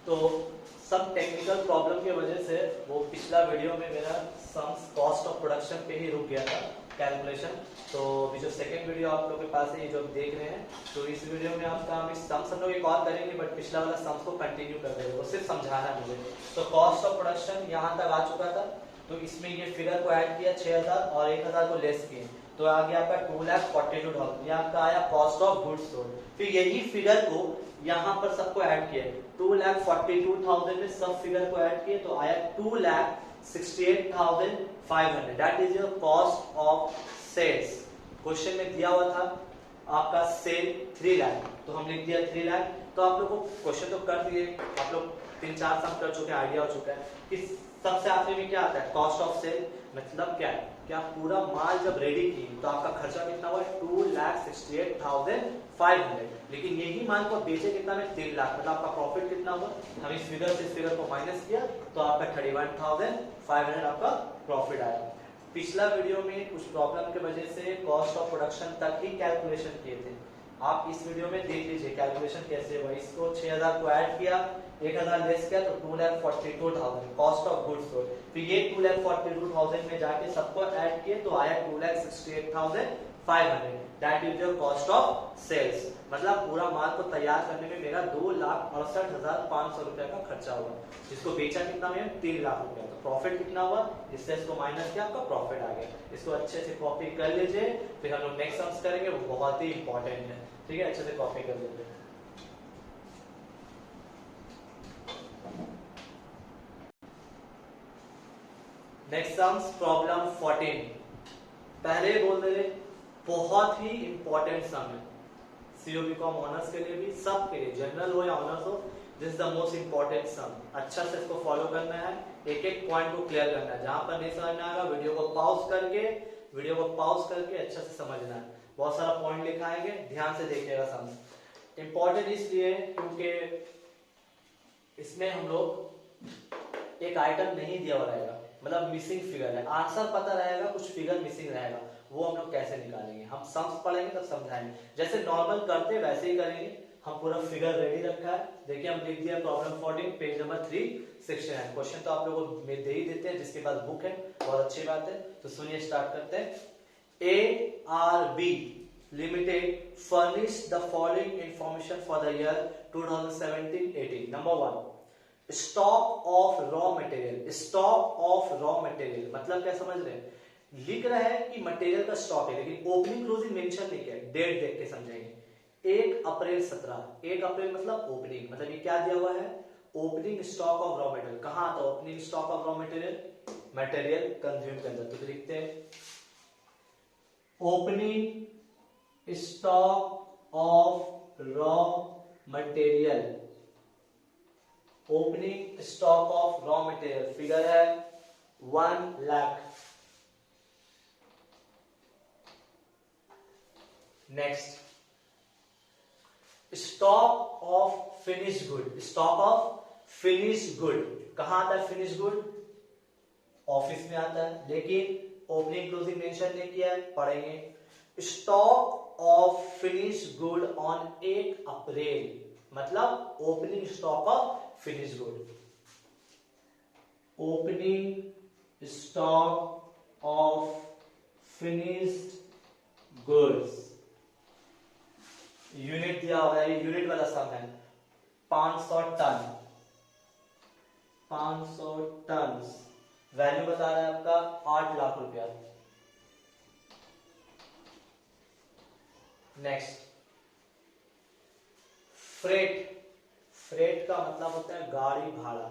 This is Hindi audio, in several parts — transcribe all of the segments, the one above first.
तो सब टेक्निकल प्रॉब्लम की वजह से वो पिछला वीडियो में मेरा सम्स कॉस्ट ऑफ प्रोडक्शन पे ही रुक गया था कैलकुलेशन। तो अभी जो सेकंड वीडियो आप लोगों के पास है, ये जो आप देख रहे हैं, तो इस वीडियो में आपका हम इस सम्स हम लोग एक और करेंगे, बट पिछला वाला सम्स को कंटिन्यू कर देंगे, वो सिर्फ समझाना मुझे। तो कॉस्ट ऑफ प्रोडक्शन यहाँ तक आ चुका था, तो इसमें ये फिगर को ऐड किया 6000 और 1000 को लेस किए, तो आ गया आपका 2,42,000। ये आपका आया कॉस्ट ऑफ गुड्स सोल्ड। फिर यही फिगर को यहाँ पर सबको ऐड किया, 2,42,000 में सब फिगर को ऐड किए, तो आया 2,68,500। That is your cost of sales. Question में दिया हुआ था आपका सेल 3 लाख, तो हम लिख दिया 3 लाख। तो आप लोग को क्वेश्चन तो कर दिए, आप लोग 3-4 सम कर चुके हैं, आइडिया हो चुका है कि सबसे आखिर में क्या आता है, कॉस्ट ऑफ सेल। मतलब क्या है कि आप पूरा माल जब रेडी की तो आपका खर्चा कितना हुआ, 2,68,500। लेकिन यही माल को बेचे कितना में, 3 लाख। मतलब आपका प्रॉफिट कितना हुआ, हम इस फिगर से इस फिगर को माइनस किया, तो आपका 31,500 आपका प्रॉफिट आया। पिछला वीडियो में कुछ प्रॉब्लम की वजह से कॉस्ट ऑफ प्रोडक्शन तक ही कैलकुलेशन किए थे, आप इस वीडियो में देख लीजिए कैलकुलेशन कैसे हुआ। इसको 6000 को ऐड किया, 1000 लेस किया, तो 2,42,000 कॉस्ट ऑफ गुड्स सोल्ड। फिर ये 2,42,000 में जाके सबको ऐड किए, तो आया 2,68,500। That is your cost of sales. मतलब पूरा माल को तैयार करने में मेरा 2,68,500 रुपया का खर्चा हुआ, जिसको बेचा कितना में, 3 लाख रुपया। तो प्रॉफिट कितना हुआ, इससे इसको माइनस किया, आपका प्रॉफिट आ गया। इसको अच्छे से कॉपी कर लीजिए, फिर हम लोग नेक्स्ट सम्स करेंगे, वो बहुत ही इंपॉर्टेंट है। ठीक है, अच्छे से कॉपी कर लीजिए। Next sums problem 14। पहले बोल दे, बहुत ही इंपॉर्टेंट सम है, सीओबी कॉम ऑनर्स के लिए भी, सब के लिए, जनरल हो या ऑनर्स हो, this is the most important sum. अच्छा से इसको फॉलो करना है, एक एक पॉइंट को क्लियर करना है। जहां पर नहीं समझ में आएगा वीडियो को पॉज करके अच्छा से समझना है। बहुत सारा पॉइंट लिखाएंगे, ध्यान से देखिएगा सम। इंपॉर्टेंट इसलिए क्योंकि इसमें हम लोग एक आइटम नहीं दिया हुआ रहेगा, मतलब मिसिंग फिगर है, आंसर पता रहेगा, कुछ फिगर मिसिंग रहेगा, वो हम लोग कैसे निकालेंगे, हम सम्स पढ़ेंगे तब समझाएंगे। जैसे नॉर्मल करते वैसे ही करेंगे। हम पूरा फिगर रेडी रखा है, देखिए हम लिख दिया प्रॉब्लम 14 पेज नंबर 369। क्वेश्चन तो आप लोगों को दे ही देते हैं, जिसके पास बुक है बहुत अच्छी बात है। तो सुनिए, स्टार्ट करते हैं। ARB Limited furnished the following information for the year 2017-18. Number 1, stock of raw material. Stock of raw material मतलब क्या समझ रहे हैं, लिख रहा है कि मटेरियल का स्टॉक है, लेकिन ओपनिंग क्लोजिंग मेंशन नहीं किया, डेट देख के समझेंगे। 1 अप्रैल 17, 1 अप्रैल मतलब ओपनिंग, मतलब ये क्या दिया हुआ है, opening stock of raw material. कहां आता opening stock of raw material, material consume के अंदर। तो लिखते हैं opening stock of raw material. Opening stock of raw material figure है 1 lakh. Next, stock of finish good. Stock of finish good कहां आता है, फिनिश गुड ऑफिस में आता है, लेकिन ओपनिंग क्लोजिंग मेंशन नहीं किया है, पढ़ेंगे। Stock of finish good on 1 अप्रैल मतलब opening stock of finish good. Opening stock of finished goods, unit दिया हुआ है, यूनिट वाला सम है। 500 टन, 500 टन वैल्यू बता रहा है आपका 8 लाख रुपया। Next, freight. फ्रेट का मतलब होता है गाड़ी भाड़ा।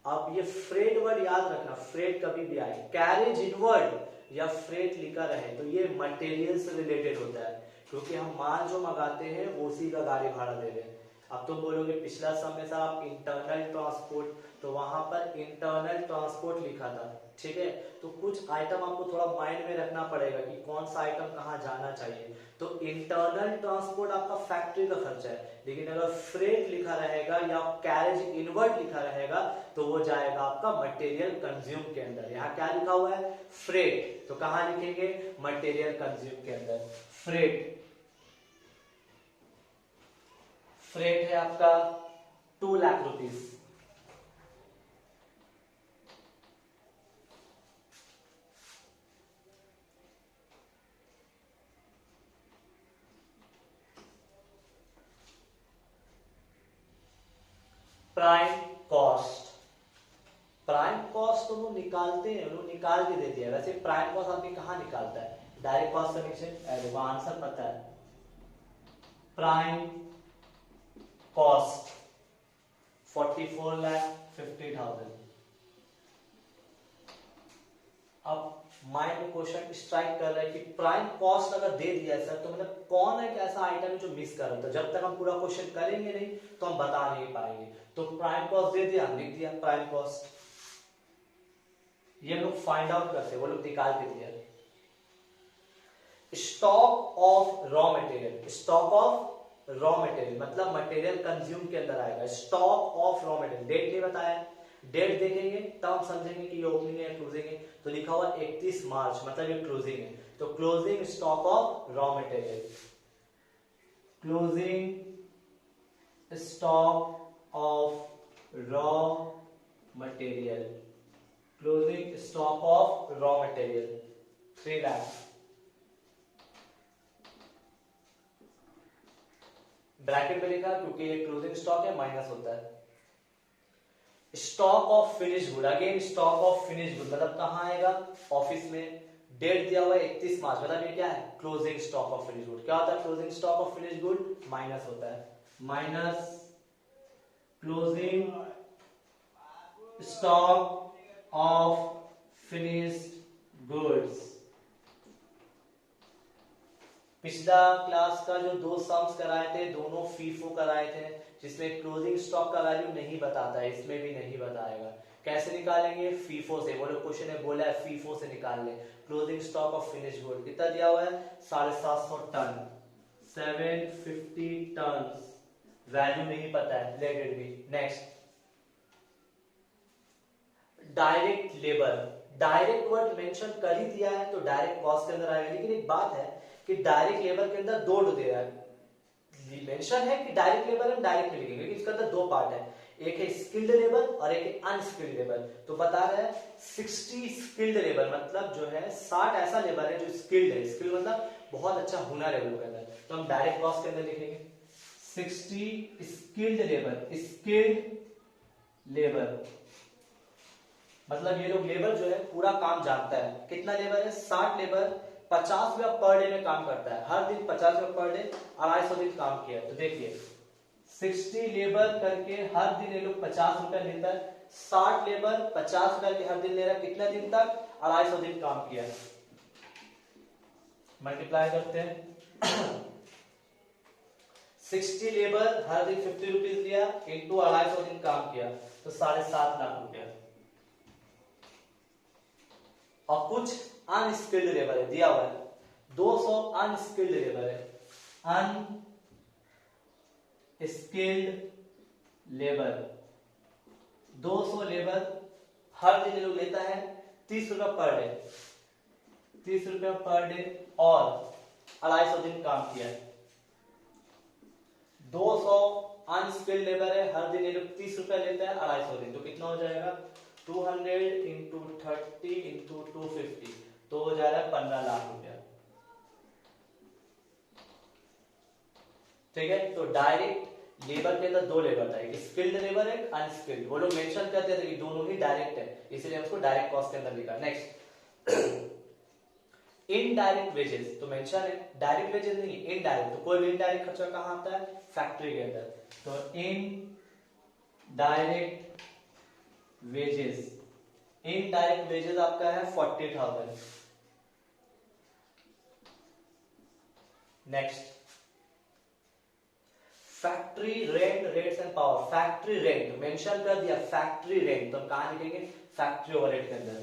अब ये फ्रेट वर्ड याद रखना, फ्रेट कभी भी आए, कैरेज इनवर्ड या फ्रेट लिखा रहे तो ये मटेरियल से रिलेटेड होता है, क्योंकि हम माल जो मंगाते हैं उसी का गाड़ी भाड़ा दे रहे हैं। अब तुम बोलोगे पिछला समय से आप इंटरनल ट्रांसपोर्ट, तो वहां पर इंटरनल ट्रांसपोर्ट लिखा था, ठीक है। तो कुछ आइटम आपको थोड़ा माइंड में रखना पड़ेगा कि कौन सा आइटम कहाँ जाना चाहिए। तो इंटरनल ट्रांसपोर्ट आपका फैक्ट्री का खर्चा है, लेकिन अगर फ्रेट लिखा रहेगा या कैरेज इनवर्ड लिखा रहेगा तो वो जाएगा आपका मटेरियल कंज्यूम के अंदर। यहाँ क्या लिखा हुआ है, फ्रेट, तो कहाँ लिखेंगे, मटेरियल कंज्यूम के अंदर। फ्रेट, फ्रेट है आपका 2 lakh lakh rupees. Prime cost, prime cost तो वो निकालते हैं, वो निकाल के दे दिया। वैसे प्राइम कॉस्ट आदमी कहाँ निकालता है, डायरेक्ट कॉस्ट का नीचे आंसर पता है। Prime cost 44,50,000। अब माइंड में क्वेश्चन स्ट्राइक कर रहा है कि प्राइम कॉस्ट अगर दे दिया सर तो मतलब कौन एक ऐसा आइटम जो मिस कर रहा था। जब तक हम पूरा क्वेश्चन करेंगे नहीं तो हम बता नहीं पाएंगे। तो प्राइम कॉस्ट दे दिया, लिख दिया प्राइम कॉस्ट। ये हम लोग फाइंड आउट करते हैं, वो लोग निकाल के दिया। Stock of raw material, stock of raw material मतलब मटेरियल कंज्यूम के अंदर आएगा। Stock of raw material, date नहीं बताया, डेट देखेंगे तब हम समझेंगे कि ये ओपनिंग है या क्लोजिंग है। तो लिखा हुआ 31 मार्च मतलब ये क्लोजिंग है। तो closing stock of raw material, closing stock of raw material, closing stock of raw material 3 lakh. Bracket में लिखा क्योंकि ये क्लोजिंग स्टॉक है, माइनस होता है। Stock of finish good, again stock of finish good मतलब कहां आएगा, ऑफिस में। डेट दिया हुआ है 31 मार्च मतलब ये क्या है, closing stock of finish good. क्या होता है closing stock of finish good, minus होता है, minus closing stock of finished goods. पिछला क्लास का जो 2 सम्स कराए थे दोनों फीफो कराए थे, जिसमें क्लोजिंग स्टॉक का वैल्यू नहीं बताता है, इसमें भी नहीं बताएगा। कैसे निकालेंगे, फीफो से। वो लोग क्वेश्चन में बोला है फीफो से निकाल ले। Closing stock of finish good कितना दिया हुआ है, 750 टन, 750 टन। वैल्यू नहीं पता है, let it be. Next, direct labour, direct word mention कर ही दिया है तो डायरेक्ट कॉस्ट के अंदर आएगा। लेकिन एक बात है कि डायरेक्ट लेबर के अंदर 2 दे रहा है, मेंशन है कि डायरेक्ट लेबर हम डायरेक्ट लिखेंगे क्योंकि इसके अंदर 2 पार्ट है, एक है स्किल्ड लेबर और एक है अनस्किल्ड लेबर। तो बता रहा है 60 स्किल्ड लेबर मतलब जो है 60 ऐसा लेबर है जो स्किल्ड है। स्किल्ड मतलब बहुत अच्छा हुनर है लोगों के अंदर, तो हम डायरेक्ट कॉस्ट के अंदर लिखेंगे 60 स्किल्ड लेबर। स्किल्ड लेबर मतलब ये लोग लेबर जो है पूरा काम जानता है। कितना लेबर है, 60 लेबर 50 रुपया पर डे में काम करता है, हर दिन 50 रुपया पर डे, 250 दिन काम किया। तो देखिए 60 लेबर करके हर दिन ये लोग 50 रुपया लेता है, 60 लेबर 50 रुपया के हर दिन ले रहा है, कितना दिन तक, 250 दिन काम किया। मल्टीप्लाई करते हैं 60 लेबर हर दिन 50 रुपीज लिया इंटू 250 दिन काम किया तो 7.5 लाख रुपया। और कुछ अनस्किल्ड लेबर है दिया हुआ है, 200 अनस्किल्ड लेबर है, अनस्किल्ड लेबर 200 लेबर हर दिन लोग लेता है 30 रुपया पर डे, 30 रुपया पर डे और 250 दिन काम किया है। 200 अनस्किल्ड लेबर है, हर दिन ये लोग 30 रुपया लेता है, 250 दिन, तो कितना हो जाएगा 200 इंटू 30 इंटू 250 तो हो जाएगा 15 लाख रुपया। ठीक है, तो डायरेक्ट लेबर के अंदर 2 लेबर था, एक स्किल्ड लेबर है, अनस्किल्ड। वो लोग मेंशन करते थे कि दोनों ही डायरेक्ट है, इसलिए हम उसको डायरेक्ट कॉस्ट के अंदर लिखा। नेक्स्ट, इनडायरेक्ट वेजेस, तो मेंशन है डायरेक्ट वेजेस नहीं इनडायरेक्ट, तो कोई भी इनडायरेक्ट खर्चा कहां आता है, फैक्ट्री के अंदर। तो इनडायरेक्ट वेजेस, इनडायरेक्ट वेजेस आपका है 40,000। Next, factory rent, rates and power. Factory rent mention कर दिया, फैक्ट्री रेंट तो हम कहां लिखेंगे, फैक्ट्री ओवरहेड के अंदर।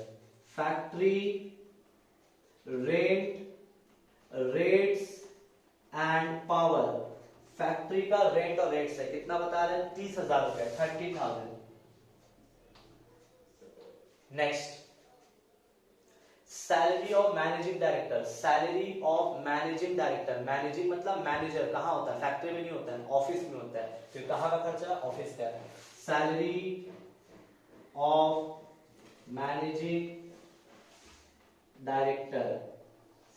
Factory rent, rates and power. Factory का रेंट और रेट्स है, कितना बता रहे हैं, 30,000 रुपए, 30,000। Next, salary of managing director, salary of managing director, managing मतलब मैनेजर कहाँ होता है, फैक्ट्री में नहीं होता है, ऑफिस में होता है, तो कहाँ का खर्चा, ऑफिस का। Salary of managing director,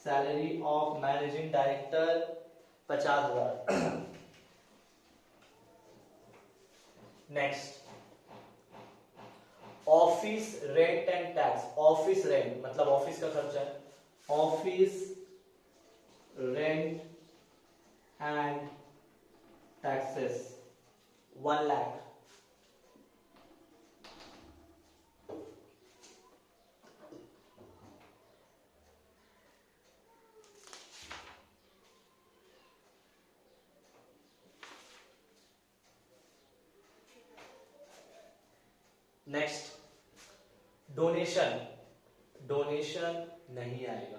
salary of managing director 50,000। Next, office rent and tax, office rent मतलब ऑफिस का खर्चा है, office rent and taxes 1 lakh. Next, donation, donation नहीं आएगा।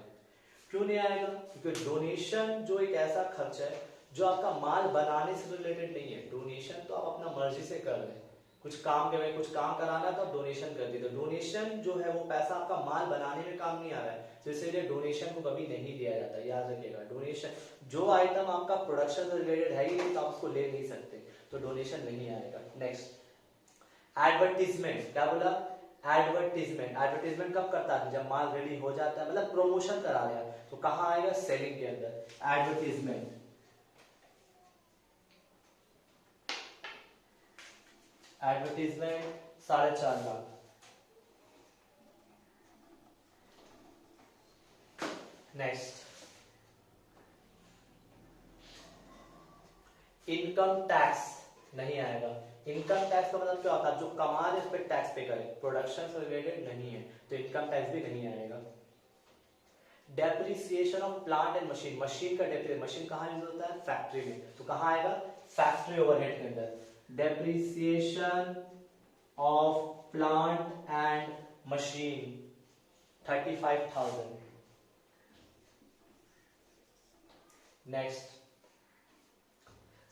क्यों नहीं आएगा? क्योंकि डोनेशन जो एक ऐसा खर्चा है जो आपका माल बनाने से रिलेटेड नहीं है। डोनेशन तो आप अपना मर्जी से कर रहे हैं, कुछ काम के में कुछ काम कराना तो आप डोनेशन कर दीजिए। डोनेशन जो है वो पैसा आपका माल बनाने में काम नहीं आ रहा है, तो इसलिए डोनेशन को कभी नहीं दिया जाता, याद रखिएगा। डोनेशन जो आइटम आपका प्रोडक्शन से रिलेटेड है ही नहीं तो आप उसको ले नहीं सकते, तो डोनेशन नहीं आएगा। नेक्स्ट, एडवर्टीजमेंट, क्या बोला, एडवर्टीजमेंट। एडवर्टीजमेंट कब करता है, जब माल रेडी हो जाता है, मतलब प्रमोशन करा रहे हैं, तो कहां आएगा, सेलिंग के अंदर। Advertisement, advertisement 4.5 lakh. Next, income tax नहीं आएगा। इनकम टैक्स का मतलब क्या होता है, जो कमा रहे उस पर टैक्स पे करे, प्रोडक्शन से रिलेटेड नहीं है, तो इनकम टैक्स भी नहीं आएगा। Depreciation of plant and machine, machine का डेप्रिसिएशन, मशीन कहाँ यूज होता है, फैक्ट्री में, तो कहाँ आएगा, फैक्ट्री ओवरहेड के अंदर। Depreciation of plant and machine 35,000। Next,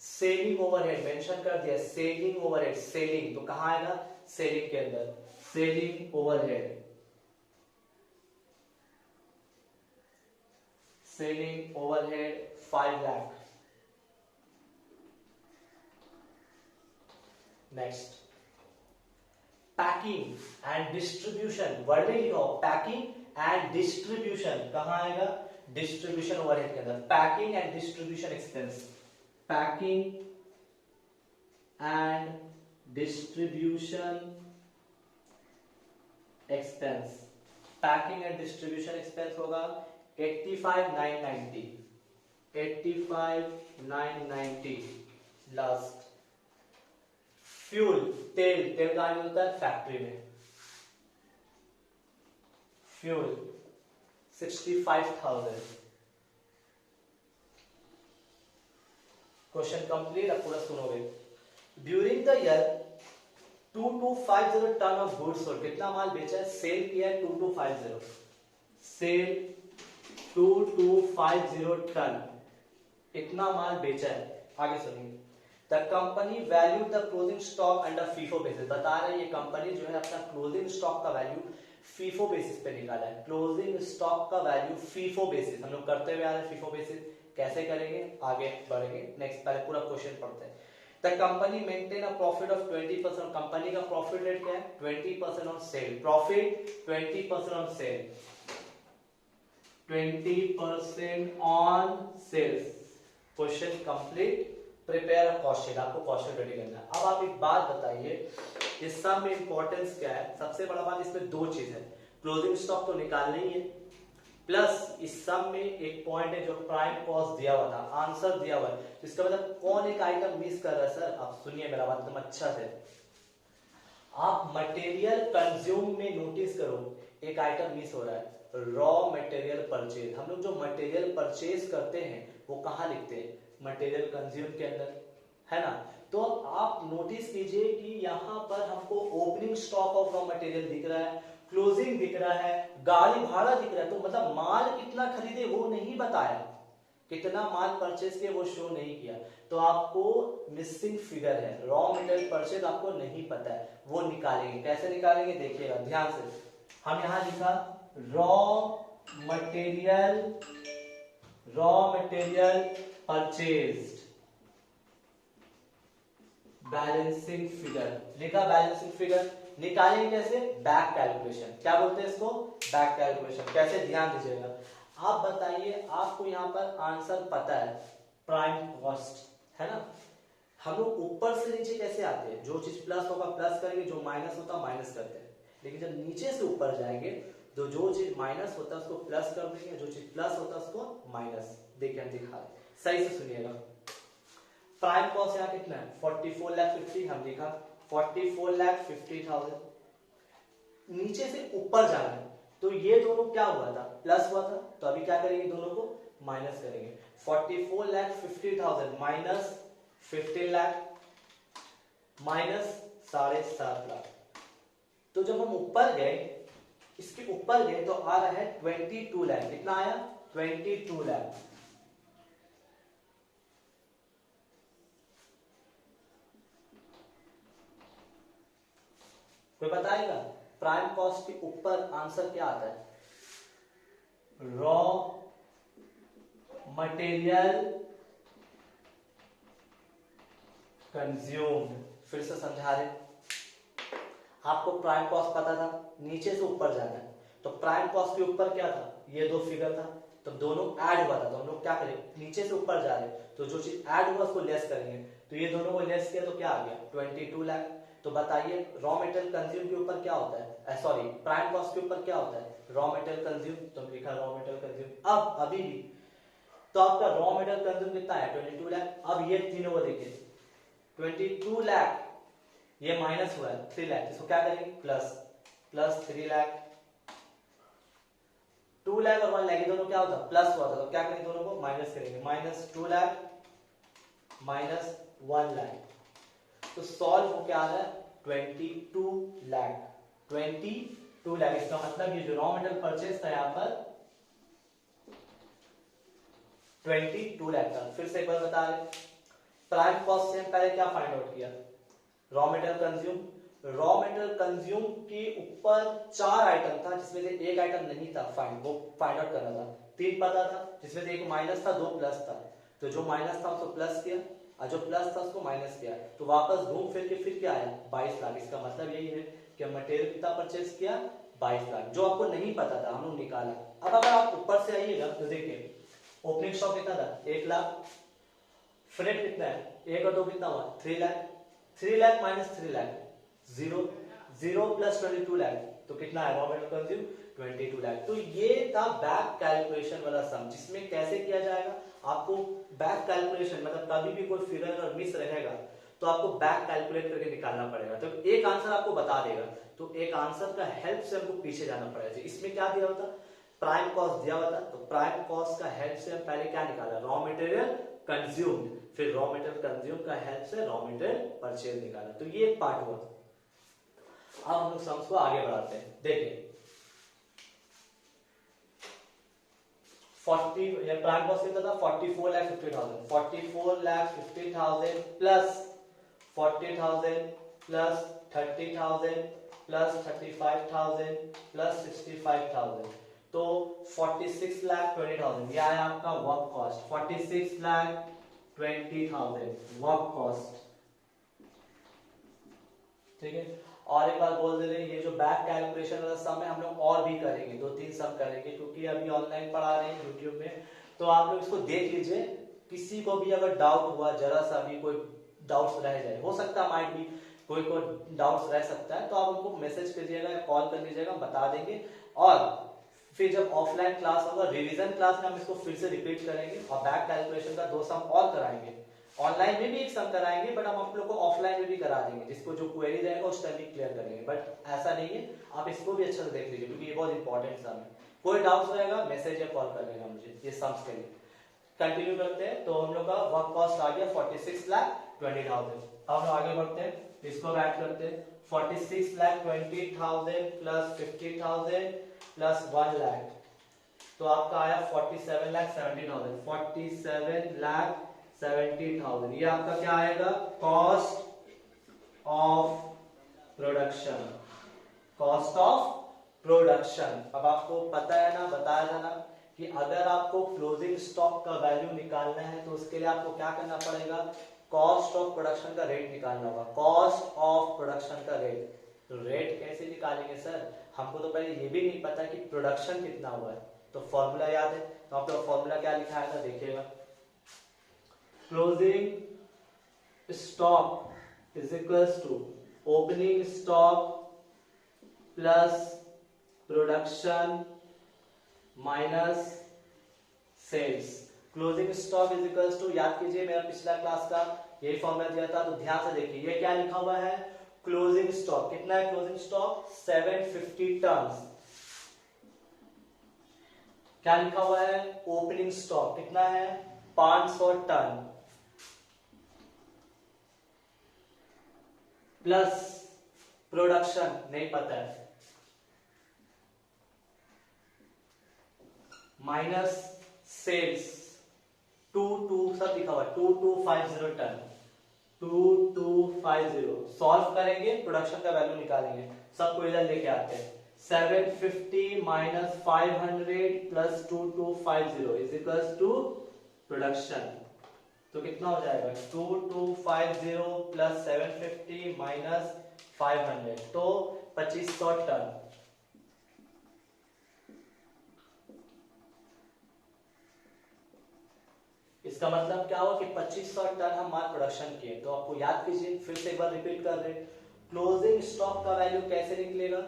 selling overhead mention कर दिया, सेलिंग ओवरहेड, सेलिंग तो कहां आएगा, सेलिंग के अंदर। Selling overhead, selling overhead 5 lakh. Next, packing and distribution, word में लिखो पैकिंग एंड डिस्ट्रीब्यूशन, कहां आएगा, डिस्ट्रीब्यूशन ओवरहेड के अंदर। Packing and distribution expense, packing and distribution expense, packing and distribution expense होगा 85,990, 85,990। लास्ट, फ्यूल, तेल, तेल कहां मिलता है, फैक्ट्री में, फ्यूल 65,000। क्वेश्चन कंप्लीट, अब पूरा सुनोगे। During the year 2250 ton of goods sold, कितना माल बेचा है, सेल किया है 2250, सेल 2250 टन, इतना माल बेचा है। आगे सुनिए, the company value the closing stock under FIFO basis, बता रहे हैं ये कंपनी जो है अपना क्लोजिंग स्टॉक का वैल्यू फीफो बेसिस पे निकाला है। क्लोजिंग स्टॉक का वैल्यू फीफो बेसिस, हम लोग करते हुए आ रहे हैं फीफो बेसिस, कैसे करेंगे आगे बढ़ेंगे। नेक्स्ट, पहले पूरा क्वेश्चन पढ़ते हैं। The company maintain a profit of 20%, company का प्रॉफिट रेट क्या है, 20% on sale, profit 20% on sale, 20% on sales. Question complete, prepare a cost sheet, आपको कॉस्ट शीट रेडी करना है। अब आप एक बात बताइए, इस सब में इंपॉर्टेंस क्या है, सबसे बड़ा बात इसमें दो चीज है, क्लोजिंग स्टॉक तो निकालना ही है, प्लस इस सब में एक पॉइंट है जो प्राइम कॉस्ट दिया हुआ था, आंसर दिया हुआ है, तो इसका मतलब कौन एक आइटम मिस कर रहा है सर, आप सुनिए मेरा बात एकदम अच्छा से। आप मटेरियल कंज्यूम में नोटिस करो, एक आइटम मिस हो रहा है, रॉ मटेरियल परचेज। हम लोग जो मटेरियल परचेज करते हैं वो कहाँ लिखते हैं, मटेरियल कंज्यूम के अंदर, है ना। तो आप नोटिस कीजिए कि यहाँ पर हमको opening stock of raw material दिख रहा है, क्लोजिंग दिख रहा है, गाड़ी भाड़ा दिख रहा है, तो मतलब माल कितना खरीदे वो नहीं बताया, कितना माल परचेज किया वो शो नहीं किया, तो आपको मिसिंग फिगर है, रॉ मटेरियल परचेज आपको नहीं पता है, वो निकालेंगे। कैसे निकालेंगे देखिएगा ध्यान से। हम यहाँ लिखा raw material purchased, balancing figure लिखा। बैलेंसिंग फिगर निकालेंगे कैसे? Back calculation. क्या बोलते हैं इसको? Back calculation. कैसे? ध्यान दीजिएगा। आप बताइए, आपको यहाँ पर आंसर पता है, प्राइम कॉस्ट है ना। हम लोग ऊपर से नीचे कैसे आते हैं? जो चीज प्लस होगा प्लस करेंगे, जो माइनस होता है माइनस करते हैं। लेकिन जब नीचे से ऊपर जाएंगे तो जो चीज माइनस होता है उसको प्लस कर देंगे, जो चीज प्लस होता है उसको माइनस। देखिए हम दिखा रहे, सही से सुनिएगा। प्राइम कॉस्ट यहाँ कितना है? 44,50,000 हम लिखा 44,50,000। नीचे से ऊपर जाना है तो ये दोनों क्या हुआ था? प्लस हुआ था। तो अभी क्या करेंगे? दोनों को माइनस करेंगे। 44,50,000 माइनस 15 लाख माइनस 7.5 लाख। तो जब हम ऊपर गए, इसके ऊपर गए तो आ रहा है 22 लाख। कितना आया? 22 लाख। कोई बताएगा प्राइम कॉस्ट के ऊपर आंसर क्या आता है? Raw material consumed. फिर से समझा रहे, आपको प्राइम कॉस्ट पता था, नीचे से ऊपर जाना है तो प्राइम कॉस्ट के ऊपर क्या था? ये दो फिगर था, तो दोनों ऐड हुआ था। तो हम लोग क्या करें? नीचे से ऊपर जा रहे तो जो चीज ऐड हुआ उसको लेस करेंगे। तो ये दोनों को लेस किया तो क्या आ गया? 22 लाख। तो बताइए रॉ मटेरियल कंज्यूम के ऊपर क्या होता है? सॉरी, प्राइम कॉस्ट के ऊपर क्या होता है? Raw material consume. तो लिखा रॉ मटेरियल कंज्यूम। अब अभी भी तो आपका रॉ मटेरियल कंज्यूम कितना है? 22 लाख। अब ये तीनों को देखिए, 22 लाख, ये माइनस हुआ है 3 लाख, इसको क्या करेंगे? प्लस 3 लाख। 2 लाख और 1 लाख, ये दोनों क्या होता? प्लस हुआ था, तो क्या करेंगे? दोनों को माइनस करेंगे। Minus 2 lakh minus 1 lakh. तो सॉल्व हो क्या आ रहा है? 22 लाख। 22 लाख। इसका मतलब ये जो रॉ मटेरियल परचेज था यहाँ पर 22 लाख था। फिर से एक बार बता रहे, प्राइम कॉस्ट से हम पहले क्या फाइंड आउट किया? Raw material consume. Raw material consume के ऊपर 4 आइटम था जिसमें से एक आइटम नहीं था, वो फाइंड आउट करना था। 3 पता था जिसमें से एक माइनस था, 2 प्लस था। तो जो माइनस था उसको प्लस किया और जो प्लस था उसको माइनस किया, तो वापस घूम फिर के फिर क्या आया? 22 लाख। इसका मतलब यही है कि मटेरियल कितना परचेज किया? 22 लाख। जो आपको नहीं पता था हम लोग निकाला। अब अगर आप ऊपर से आइएगा तो देखिए ओपनिंग स्टॉक कितना था? 1 लाख। फ्रेट कितना है? 1 और 2 कितना हुआ? 3 लाख। 3 लाख माइनस 3 लाख 0 प्लस 22 लाख, तो कितना है? Raw material consume 22 lakh. तो ये था बैक कैलकुलेशन वाला सम, जिसमें कैसे किया जाएगा? आपको बैक कैलकुलेशन मतलब कभी भी कोई फिगर अगर मिस रहेगा तो आपको बैक कैलकुलेट करके निकालना पड़ेगा। तो एक आंसर आपको बता देगा, तो एक आंसर का हेल्प से हमको पीछे जाना पड़ेगा। इसमें क्या दिया होता? प्राइम कॉस्ट दिया हुआ था, तो प्राइम कॉस्ट का हेल्प से हम पहले क्या निकाला? Raw material consumed. फिर रॉ मटेरियल कंज्यूम का हेल्प से रॉ मटेरियल परचेज निकाला। तो ये एक पार्ट हुआ। अब हम लोग सम्स को आगे बढ़ाते हैं। देखिए 40 या प्राइम कॉस्ट कितना था? 44,50,000। 44,50,000 प्लस 40,000 प्लस 30,000 प्लस 35,000 प्लस 65,000, तो 46,20,000। ये आया आपका वर्क कॉस्ट। 46,20,000 work cost. ठीक है। और एक बार बोल दे रहे, ये जो बैक कैलकुलेशन वाला सम है हम लोग और भी करेंगे, 2-3 सम करेंगे, क्योंकि अभी ऑनलाइन पढ़ा रहे हैं यूट्यूब में। तो आप लोग इसको देख लीजिए। किसी को भी अगर डाउट हुआ, जरा सा भी कोई डाउट्स रह जाए, हो सकता है माइट भी कोई डाउट्स रह सकता है, तो आप उनको मैसेज कीजिएगा या कॉल कर लीजिएगा, बता देंगे। और फिर जब ऑफलाइन क्लास होगा, रिवीजन क्लास में हम इसको फिर से रिपीट करेंगे और बैक कैलकुलेशन का 2 सम और कराएंगे। ऑनलाइन में भी एक सम कराएंगे, बट हम आप लोग को ऑफलाइन में भी करा देंगे, जिसको जो क्वेरी रहेगा उस टाइम भी क्लियर करेंगे। बट ऐसा नहीं है, आप इसको भी अच्छे से देख लीजिए, क्योंकि ये बहुत इंपॉर्टेंट सम है। कोई डाउट्स रहेगा मैसेज या कॉल कर लेना मुझे ये सम्स के लिए। कंटिन्यू करते हैं। तो हम लोग का वर्क कॉस्ट आ गया 46,20,000। अब हम आगे बढ़ते हैं, इसको ऐड करते हैं। 46,20,000 प्लस 50,000 प्लस 1 लाख, तो आपका आया 47,70,000। 47,70,000 ये आपका क्या आएगा? Cost of production. Cost of production. अब आपको पता है ना, बताया था ना कि अगर आपको क्लोजिंग स्टॉक का वैल्यू निकालना है तो उसके लिए आपको क्या करना पड़ेगा, कॉस्ट ऑफ प्रोडक्शन का रेट निकालना होगा। कॉस्ट ऑफ प्रोडक्शन का रेट, तो रेट कैसे निकालेंगे सर, हमको तो पहले ये भी नहीं पता कि प्रोडक्शन कितना हुआ है। तो फॉर्मूला याद है, तो आपका फॉर्मूला क्या लिखा है ना, देखिएगा, closing stock is equals to opening stock plus production minus sales. Closing stock is equals to, याद कीजिए मेरा पिछला क्लास का यही फॉर्मूला दिया था, तो ध्यान से देखिए ये क्या लिखा हुआ है, क्लोजिंग स्टॉक कितना है, क्लोजिंग स्टॉक 750 टन। क्या लिखा हुआ है, ओपनिंग स्टॉक कितना है, 500 टन, प्लस प्रोडक्शन नहीं पता है, माइनस सेल्स 22 सब लिखा हुआ है, 2250 टन, 2250। सॉल्व करेंगे, प्रोडक्शन का वैल्यू निकालेंगे, सबको इधर लेके आते हैं। 750 minus 500 plus 2250 is equals to production. तो कितना हो जाएगा, 2250 प्लस 750 माइनस 500, तो 2500 टन। इसका मतलब क्या हुआ कि 2500 टन हम माल प्रोडक्शन किए। तो आपको याद कीजिए, फिर से एक बार रिपीट कर रहे, क्लोजिंग स्टॉक का वैल्यू कैसे निकलेगा,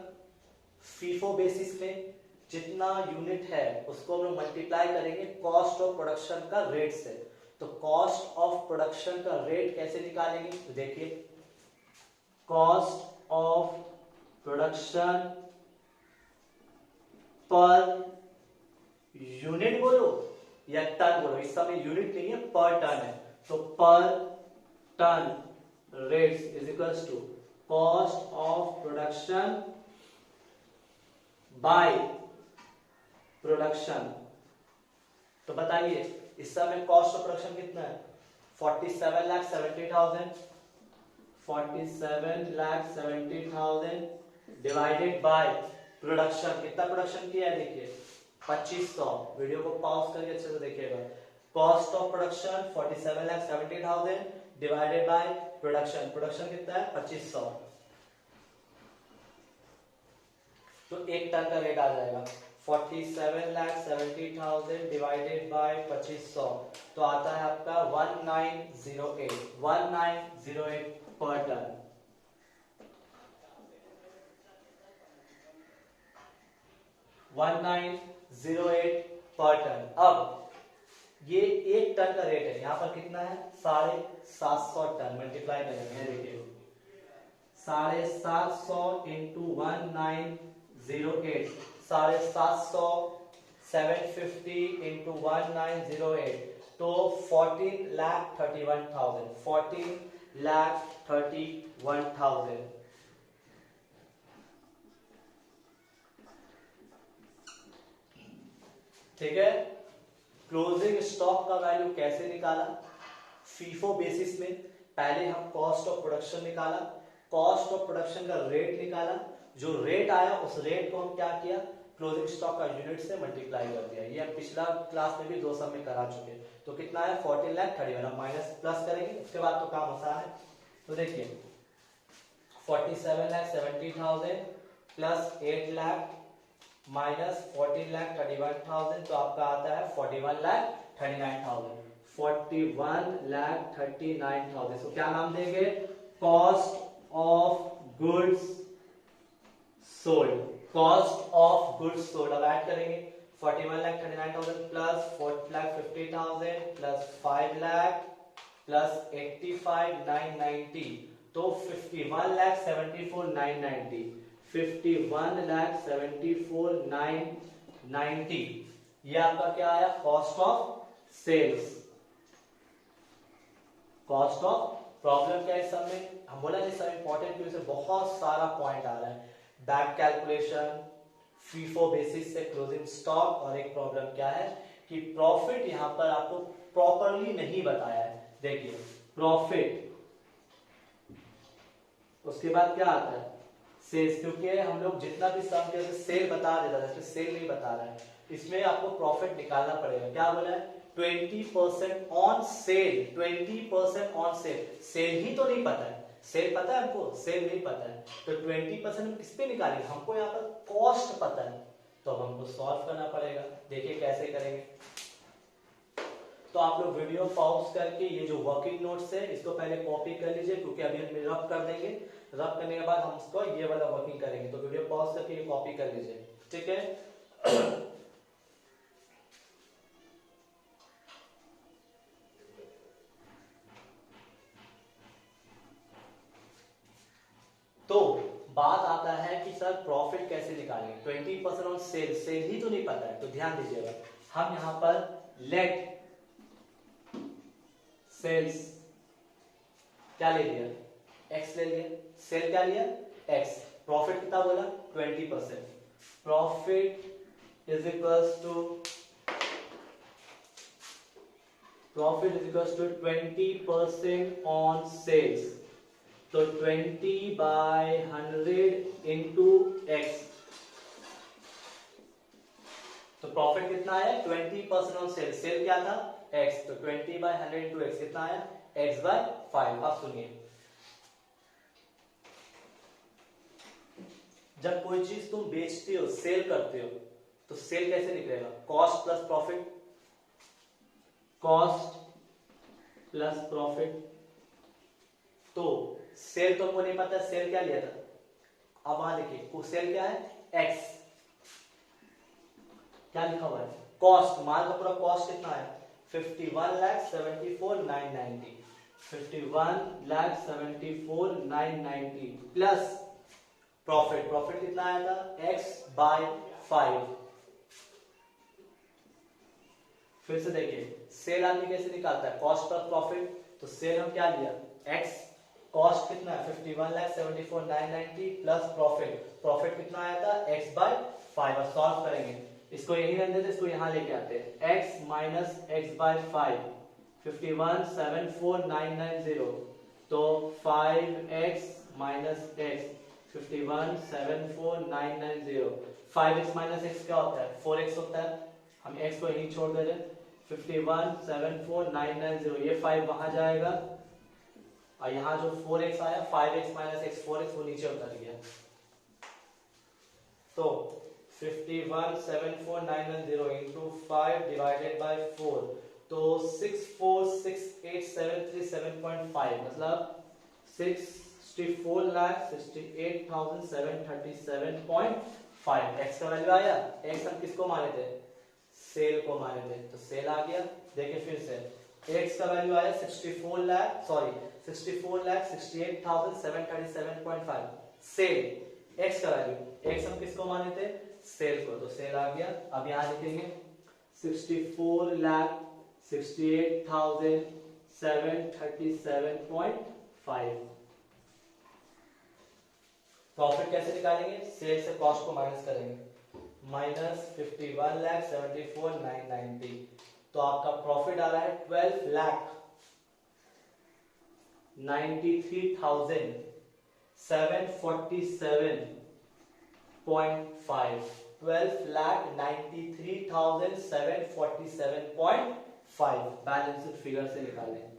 फीफो बेसिस में जितना यूनिट है उसको हम लोग मल्टीप्लाई करेंगे कॉस्ट ऑफ प्रोडक्शन का रेट से। तो कॉस्ट ऑफ प्रोडक्शन का रेट कैसे निकालेंगे, तो देखिए, cost of production per unit बोलो या टन बोलो, इस समय यूनिट नहीं है, पर टन है, तो per ton rates is equals to cost of production by production. तो बताइए इस समय कॉस्ट ऑफ प्रोडक्शन कितना है, 47,70,000, 47,70,000 डिवाइडेड बाय प्रोडक्शन, कितना प्रोडक्शन किया है, देखिए 2500। वीडियो को पॉज करके अच्छे से देखिएगा, cost of production 47,70,000 divided by production, production कितना है 2500, तो एक टन का रेट आ जाएगा 47,70,000 डिवाइडेड बाय 2500, तो आता है आपका 1908 पर टन। 1908 पर टन। अब ये एक टन का रेट है, यहां पर कितना है 750 टन, मल्टीप्लाई करेंगे, देखिए 750 इंटू 1908, 750 750 इंटू 1908, तो 14,31,000, 14,31,000। ठीक है, क्लोजिंग स्टॉक का वैल्यू कैसे निकाला, फीफो बेसिस में। पहले हम कॉस्ट ऑफ प्रोडक्शन निकाला, कॉस्ट ऑफ प्रोडक्शन का रेट निकाला, जो रेट आया उस रेट को हम क्या किया, क्लोजिंग स्टॉक का यूनिट से मल्टीप्लाई कर दिया। ये हम पिछला क्लास में भी 2 सब में करा चुके। तो कितना है 14,31,000, हम माइनस प्लस करेंगे, उसके बाद तो काम आसान है। तो देखिए 47,70,000 प्लस 8 लाख माइनस 14,31,000, तो आपका आता है 41,39,000, 41,39,000। तो क्या नाम देंगे, cost of goods sold, cost of goods sold. अब ऐड करेंगे 41,39,000 प्लस 4,50,000 प्लस 5 लाख प्लस 85,990, तो 51,74,990, 51,74,990। ये आपका क्या आया, cost of sales. Cost of problem क्या है सब में, हम बोला नहीं सब इंपॉर्टेंट क्यों से बहुत सारा पॉइंट आ रहा है, बैक कैलकुलेशन, फीफो बेसिस से क्लोजिंग स्टॉक, और एक प्रॉब्लम क्या है कि प्रॉफिट यहां पर आपको प्रॉपरली नहीं बताया है। देखिए प्रॉफिट, उसके बाद क्या आता है सेल्स, क्योंकि हम लोग जितना भी सम के सेल बता देता है, इसमें सेल नहीं बता रहा है, इसमें आपको प्रॉफिट निकालना पड़ेगा। क्या बोला है? 20% on sale, 20% on sale. Sale ही तो नहीं पता है, सेल पता है हमको, सेल नहीं पता है, तो 20% हम किस पे निकालेंगे? हमको यहाँ पर कॉस्ट पता है, तो अब हमको सॉल्व करना पड़ेगा। देखिए कैसे करेंगे। तो आप लोग वीडियो पॉज करके ये जो वर्किंग नोट्स है इसको पहले कॉपी कर लीजिए, क्योंकि अभी हम रब कर देंगे, रब करने के बाद हम इसको ये वाला वर्किंग करेंगे। तो वीडियो पॉज करके ये कॉपी कर लीजिए, ठीक है। तो बात आता है कि सर प्रॉफिट कैसे निकालेंगे? 20% ऑन सेल, सेल ही तो नहीं पता है, तो ध्यान दीजिएगा। हम यहां पर लेट सेल्स क्या ले लिया? एक्स ले लिया। सेल क्या लिया? एक्स। प्रॉफिट कितना बोला? 20%। Profit is equals to 20% on sales, तो 20/100 इंटू एक्स। तो प्रॉफिट कितना आया? 20% ऑन सेल, सेल क्या था? एक्स, तो 20/100 इंटू एक्स कितना आया? x/5। अब सुनिए, जब कोई चीज तुम बेचते हो, सेल करते हो, तो सेल कैसे निकलेगा? Cost plus profit, cost plus profit. तो सेल तुमको नहीं पता, सेल क्या लिया था? अब वहां देखिए, सेल क्या है? एक्स। क्या लिखा हुआ है? कॉस्ट। मान लो पूरा कॉस्ट कितना है? 51,74,990, 51,74,990 प्लस प्रॉफिट। प्रॉफिट कितना आया था? x/5। फिर से देखिए, सेल आदमी कैसे निकालता है? Cost plus profit. तो सेल हम क्या लिया? x। कॉस्ट कितना है? 51,74,990 प्लस प्रॉफिट। प्रॉफिट कितना आया था? x/5। अब सॉल्व करेंगे, इसको यही रहने देते, इसको यहां लेके आते हैं। x माइनस x/5, 51,74,990, तो 5x minus x, 51,74,990। 5x minus x क्या होता है? 4x होता है। हम x को यही छोड़ दे रहे। 51,74,990, ये 5 वहां जाएगा, और यहाँ जो 4x आया, 5x माइनस x, 4x वो नीचे उतर गया। तो 51,74,990 इंटू 5 डिवाइडेड बाय 4, तो 64,68,737.5, मतलब 64,68,737.5। एक्स का वैल्यू आया। एक्स हम किसको माने थे? सेल को माने थे, तो सेल आ गया। देखिए फिर से, एक्स का वैल्यू आया 64,68,737.5 सेल। एक्स का वैल्यू, एक्स हम किसको माने थे? सेल को, तो सेल आ गया। अब यहां लिखेंगे 64,68,737.5। प्रॉफिट कैसे निकालेंगे? सेल से कॉस्ट को माइनस करेंगे, माइनस 51,74,990, तो आपका प्रॉफिट आ रहा है 12,93,747.5, 12,93,747.5 बैलेंस फिगर से निकालें।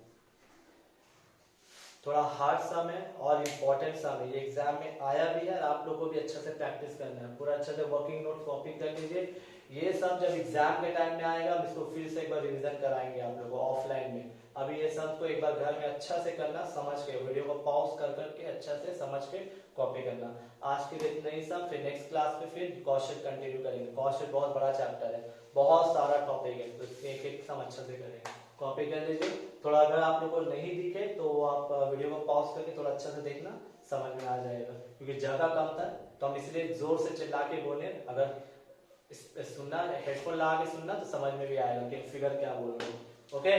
थोड़ा हार्ड सम है और इम्पोर्टेंट सम है, ये एग्जाम में आया भी है, और आप लोगों को भी अच्छा से प्रैक्टिस करना है। पूरा अच्छे से वर्किंग नोट कॉपी कर लीजिए। ये सब जब एग्जाम के टाइम में आएगा, हम इसको फिर से एक बार रिवीजन कराएंगे आप लोगों को ऑफलाइन में। अभी ये सब को एक बार घर में अच्छा से करना, समझ के, वीडियो को पॉज कर करके अच्छा से समझ के कॉपी करना। आज के लिए इतना ही सब, फिर नेक्स्ट क्लास में फिर कौशल कंटिन्यू करेंगे। कौशल बहुत बड़ा चैप्टर है, बहुत सारा टॉपिक है, तो एक एक सम अच्छा से करेंगे। कॉपी कर लीजिए। थोड़ा अगर आप लोग को नहीं दिखे तो आप वीडियो को पॉज करके थोड़ा अच्छा से देखना, समझ में आ जाएगा, क्योंकि जगह कम था, तो हम इसलिए जोर से चिल्ला के बोले। अगर सुनना, हेडफोन लगा के सुनना, तो समझ में भी आएगा कि फिगर क्या बोल रहे हैं। ओके।